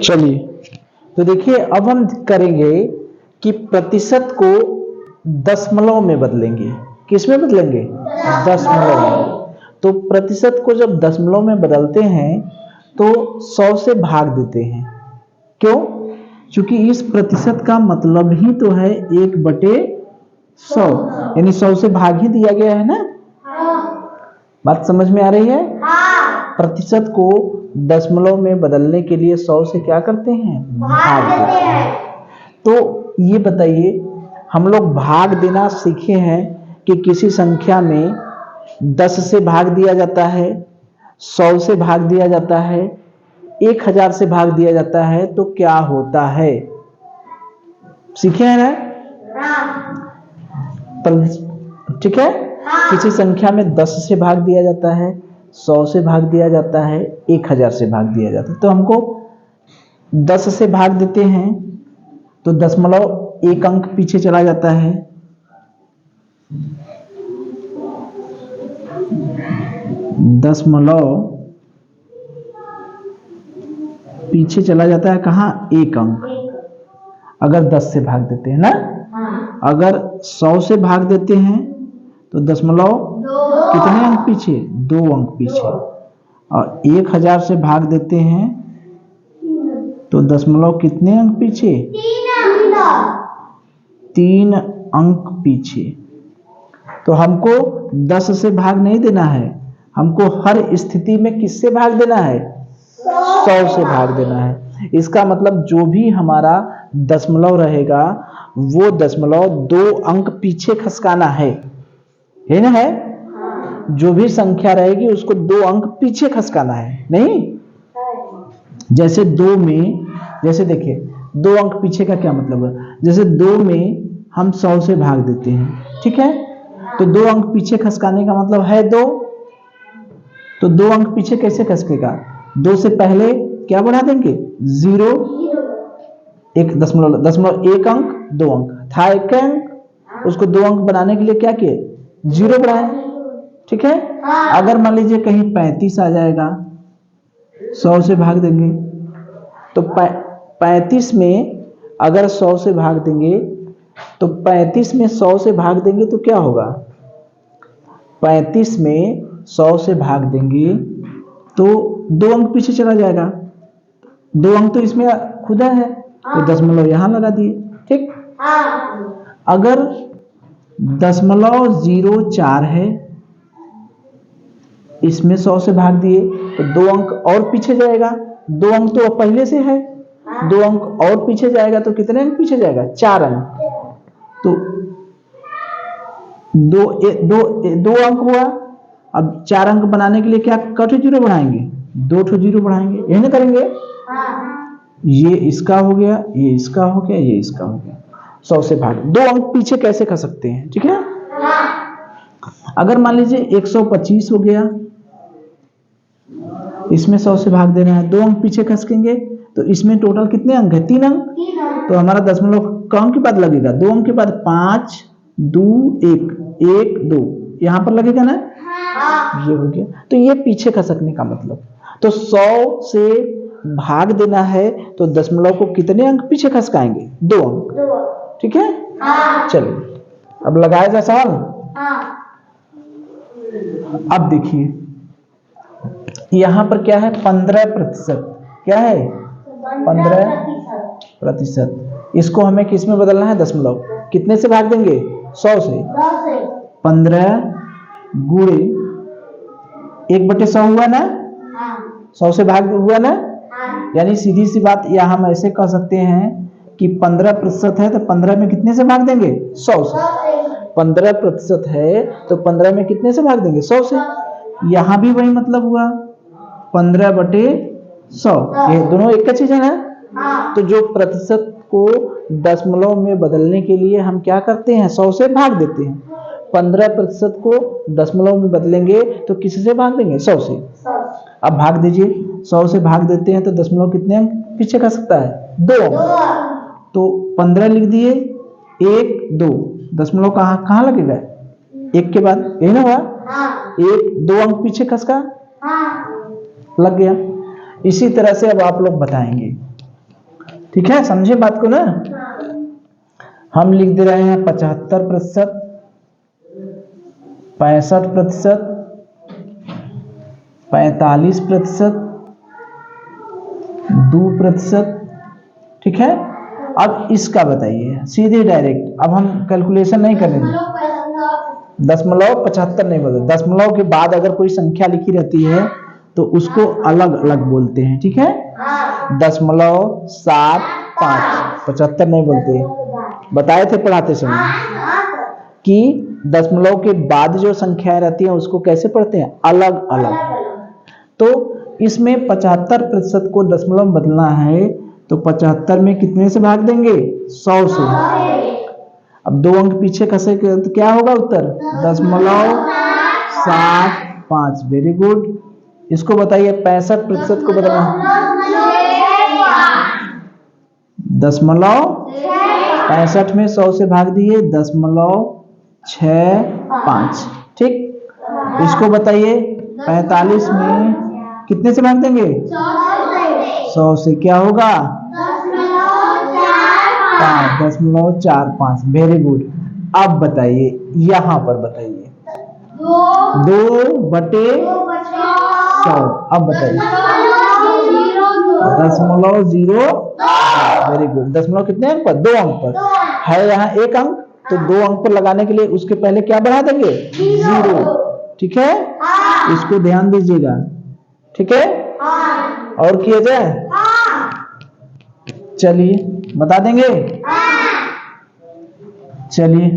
चलिए, तो देखिए अब हम करेंगे कि प्रतिशत को दशमलव में बदलेंगे। किस में बदलेंगे? दशमलव में। तो प्रतिशत को जब दशमलव में बदलते हैं तो 100 से भाग देते हैं। क्यों? क्योंकि इस प्रतिशत का मतलब ही तो है 1/100, यानी 100 से भाग ही दिया गया है ना। बात समझ में आ रही है? प्रतिशत को दशमलव में बदलने के लिए 100 से क्या करते हैं? भाग देते हैं। तो ये बताइए, हम लोग भाग देना सीखे हैं कि किसी संख्या में 10 से भाग दिया जाता है, 100 से भाग दिया जाता है, 1000 से भाग दिया जाता है, तो क्या होता है? सीखे हैं ना? ठीक है। किसी संख्या में 10 से भाग दिया जाता है, 100 से भाग दिया जाता है, 1000 से भाग दिया जाता है। तो हमको 10 से भाग देते हैं तो दशमलव एक अंक पीछे चला जाता है। दशमलव पीछे चला जाता है कहाँ? एक अंक। अगर 10 से भाग देते हैं ना। अगर 100 से भाग देते हैं तो दशमलव कितने अंक पीछे? 2 अंक पीछे। और 1000 से भाग देते हैं तो दशमलव कितने अंक पीछे? 3 अंक पीछे। तो हमको 10 से भाग नहीं देना है, हमको हर स्थिति में किससे भाग देना है? 100 से भाग देना है। इसका मतलब जो भी हमारा दशमलव रहेगा वो दशमलव 2 अंक पीछे खसकाना है ना? है जो भी संख्या रहेगी उसको 2 अंक पीछे खसकाना है, नहीं? जैसे 2 में, जैसे देखिए 2 अंक पीछे का क्या मतलब है? जैसे 2 में हम 100 से भाग देते हैं, ठीक है, तो 2 अंक पीछे खसकाने का मतलब है 2। तो 2 अंक पीछे कैसे खसकेगा? 2 से पहले क्या बढ़ा देंगे? 0। एक दशमलव एक अंक 2 अंक था, एक अंक, उसको 2 अंक बनाने के लिए क्या किए? 0 बढ़ाए, ठीक है। अगर मान लीजिए कहीं 35 आ जाएगा, 100 से भाग देंगे तो 35 में अगर 100 से भाग देंगे तो 35 में 100 से भाग देंगे तो क्या होगा? 35 में 100 से भाग देंगे तो 2 अंक पीछे चला जाएगा। 2 अंक तो इसमें खुदा है तो दशमलव यहां लगा दिए, ठीक। अगर 0.04 है, इसमें 100 से भाग दिए तो 2 अंक और पीछे जाएगा। 2 अंक तो पहले से है, 2 अंक और पीछे जाएगा तो कितने अंक पीछे जाएगा? 4 अंक। तो 2 अंक हुआ। अब 4 अंक बनाने के लिए क्या कठो 0 बढ़ाएंगे? 2 ठो 0 बढ़ाएंगे, यही ना करेंगे। ये इसका हो गया, ये इसका हो गया, ये इसका हो गया। 100 से भाग 2 अंक पीछे कैसे खा सकते हैं, ठीक है। अगर मान लीजिए 125 हो गया, इसमें 100 से भाग देना है, 2 अंक पीछे खसकेंगे तो इसमें टोटल कितने अंक है? 3 अंक। तो हमारा दशमलव कौन के बाद लगेगा? 2 अंक के बाद 5, 2, 1, 1, 2 यहां पर लगेगा ना। ये हो गया। तो ये पीछे खसकने का मतलब। तो 100 से भाग देना है तो दशमलव को कितने अंक पीछे खसकाएंगे? 2 अंक, ठीक है। चलिए अब लगाया जाए सवाल। अब देखिए यहां पर क्या है? 15%। क्या है? 15%। इसको हमें किस में बदलना है? दशमलव। कितने से भाग देंगे? 100 से। 15 गुणे 1/100 हुआ ना। 100 से भाग हुआ ना। यानी सीधी सी बात यहां हम ऐसे कह सकते हैं कि 15% है तो 15 में कितने से भाग देंगे? 100 से। 15% है तो 15 में कितने से भाग देंगे? 100 से। यहां भी वही मतलब हुआ, 15/100। ये दोनों एक का चीज है ना। तो जो प्रतिशत को दशमलव में बदलने के लिए हम क्या करते हैं? 100 से भाग देते हैं। 15% को दशमलव में बदलेंगे तो किससे भाग देंगे? 100 से। अब भाग दीजिए, 100 से भाग देते हैं तो दशमलव कितने अंक पीछे कर सकता है? 2 अंक। तो 15 लिख दिए, 1, 2 दशमलव कहां लगेगा? 1 के बाद, यही ना हुआ। 1, 2 अंक पीछे खसका, लग गया। इसी तरह से अब आप लोग बताएंगे ठीक है, समझे बात को ना। हम लिख दे रहे हैं 75%, 65%, 45%, 2%। ठीक है, अब इसका बताइए सीधे डायरेक्ट। अब हम कैलकुलेशन नहीं करेंगे। दशमलव 75 नहीं बोलते, दशमलव के बाद अगर कोई संख्या लिखी रहती है तो उसको अलग अलग बोलते हैं। ठीक है, 0.75, 75 नहीं बोलते। बताए थे पढ़ाते समय कि दशमलव के बाद जो संख्याएं रहती हैं उसको कैसे पढ़ते हैं, अलग अलग। तो इसमें 75% को दशमलव में बदलना है तो 75 में कितने से भाग देंगे, 100 से। अब 2 अंक पीछे खसे तो क्या होगा उत्तर, 0.75। Very good. इसको बताइए 65% को बदलना, 0.65 में 100 से भाग दिए 0.65। ठीक, इसको बताइए 45 में कितने से भाग देंगे, 100 से। क्या होगा, 0.45। Very good. अब बताइए यहां पर बताइए 2/100। अब बताइए 0.0। Very good. दशमलव कितने अंक पर, 2 अंक पर है। यहाँ 1 अंक, तो 2 अंक पर लगाने के लिए उसके पहले क्या बढ़ा देंगे, 0। ठीक है, इसको ध्यान दीजिएगा। ठीक है, और किया जाए, चलिए बता देंगे। चलिए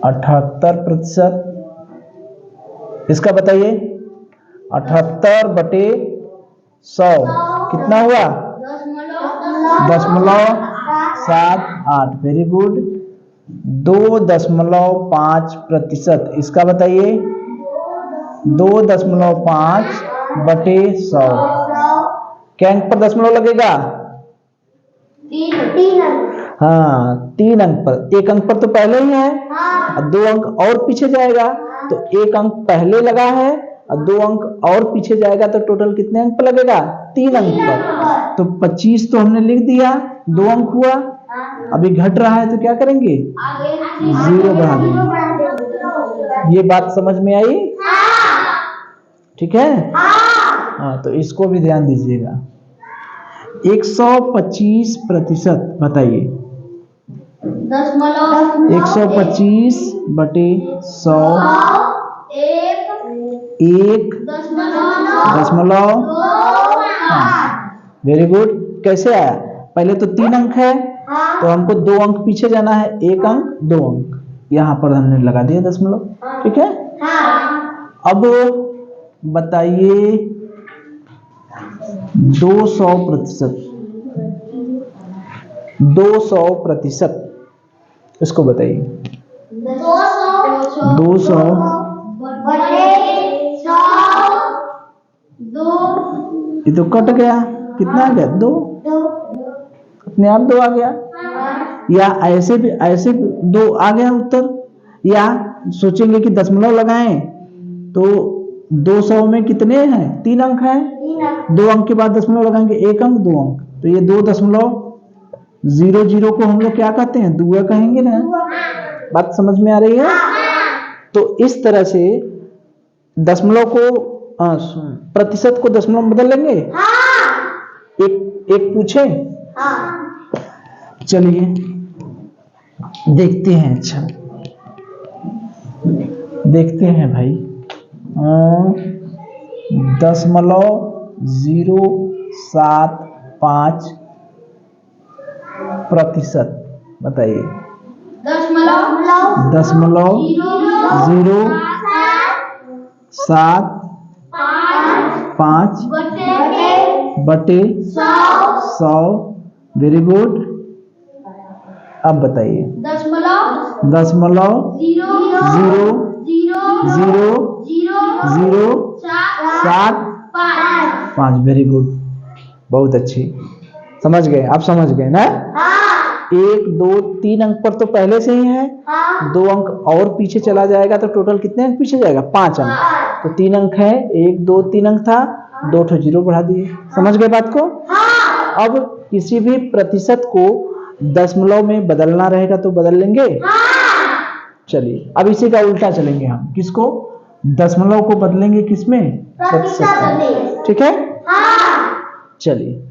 78%, इसका बताइए 78/100 कितना हुआ, 0.78। Very good. 2.5%, इसका बताइए 2.5/100। क्या अंक पर दशमलव लगेगा, 3 अंक। हाँ, 3 अंक पर। 1 अंक पर तो पहले ही है, अब 2 अंक और पीछे जाएगा तो 1 अंक पहले लगा है और 2 अंक और पीछे जाएगा तो टोटल कितने अंक पर लगेगा, 3 अंक पर। तो 25 तो हमने लिख दिया, 2 अंक हुआ। अभी घट रहा है तो क्या करेंगे, 0 बढ़ा देंगे। ये बात समझ में आई, ठीक है। हाँ, तो इसको भी ध्यान दीजिएगा। 125% बताइए, 125/100 1.5। Very good. कैसे आया, पहले तो 3 अंक है तो हमको 2 अंक पीछे जाना है, 1 अंक 2 अंक, यहां पर हमने लगा दिया दशमलव। ठीक है, अब बताइए 200%, 200%, इसको बताइए 200 ये तो कट गया, कितना आ गया, 2, अपने आप 2 आ गया। या ऐसे भी 2 आ गया उत्तर। या सोचेंगे कि दशमलव लगाएं तो 200 में कितने हैं, 3 अंक हैं, 2 अंक के बाद दशमलव लगाएंगे, 1 अंक 2 अंक, तो ये 2.00 को हम लोग क्या कहते हैं, दुआ कहेंगे ना। बात समझ में आ रही है। तो इस तरह से दशमलव को प्रतिशत को दशमलव में बदल लेंगे। एक पूछे, चलिए देखते हैं। अच्छा देखते हैं भाई, 0.075% बताइए, 0.075/100। Very good. अब बताइए 0.00075। वेरी गुड, बहुत अच्छी, समझ गए, आप समझ गए ना। 1 2 3 अंक पर तो पहले से ही है, 2 अंक और पीछे चला जाएगा तो टोटल कितने अंक पीछे जाएगा? 5 अंक। तो 3 अंक है, 1 2 3 अंक था, 2 ठो जीरो बढ़ा दिए। समझ गए बात को? अब किसी भी प्रतिशत को दशमलव में बदलना रहेगा तो बदल लेंगे। चलिए अब इसी का उल्टा चलेंगे हम, किसको? दशमलव को बदलेंगे किसमें? प्रतिशत में। ठीक है, चलिए